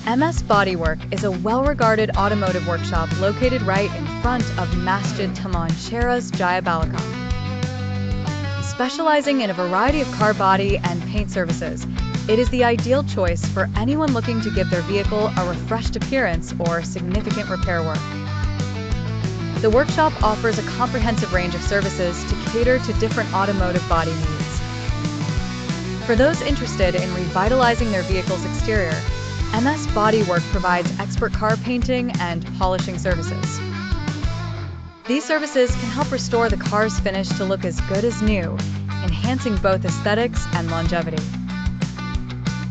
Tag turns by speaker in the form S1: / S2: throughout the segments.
S1: MS Bodywork is a well-regarded automotive workshop located right in front of Masjid Taman, cheras, Jaya PerkhidmatanCat. Specializing in a variety of car body and paint services, it is the ideal choice for anyone looking to give their vehicle a refreshed appearance or significant repair work. The workshop offers a comprehensive range of services to cater to different automotive body needs. For those interested in revitalizing their vehicle's exterior, MS Bodywork provides expert car painting and polishing services. These services can help restore the car's finish to look as good as new, enhancing both aesthetics and longevity.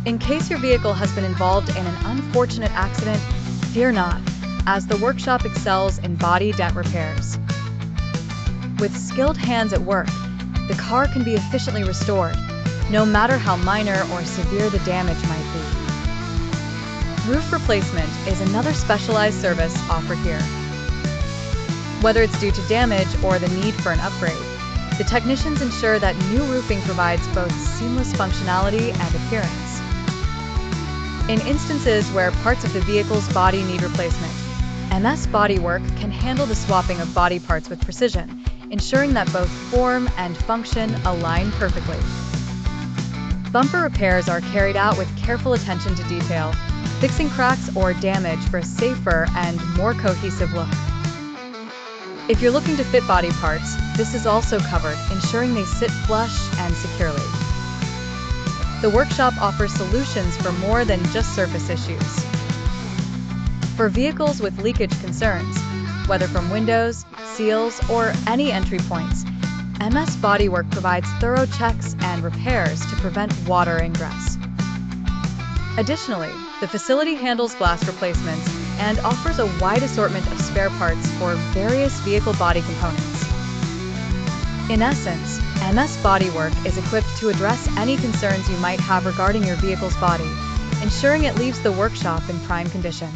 S1: In case your vehicle has been involved in an unfortunate accident, fear not, as the workshop excels in body dent repairs. With skilled hands at work, the car can be efficiently restored, no matter how minor or severe the damage might be. Roof replacement is another specialized service offered here. Whether it's due to damage or the need for an upgrade, the technicians ensure that new roofing provides both seamless functionality and appearance. In instances where parts of the vehicle's body need replacement, MS Bodywork can handle the swapping of body parts with precision, ensuring that both form and function align perfectly. Bumper repairs are carried out with careful attention to detail, fixing cracks or damage for a safer and more cohesive look. If you're looking to fit body parts, this is also covered, ensuring they sit flush and securely. The workshop offers solutions for more than just surface issues. For vehicles with leakage concerns, whether from windows, seals, or any entry points, MS Bodywork provides thorough checks and repairs to prevent water ingress. Additionally, the facility handles glass replacements and offers a wide assortment of spare parts for various vehicle body components. In essence, MS Bodywork is equipped to address any concerns you might have regarding your vehicle's body, ensuring it leaves the workshop in prime condition.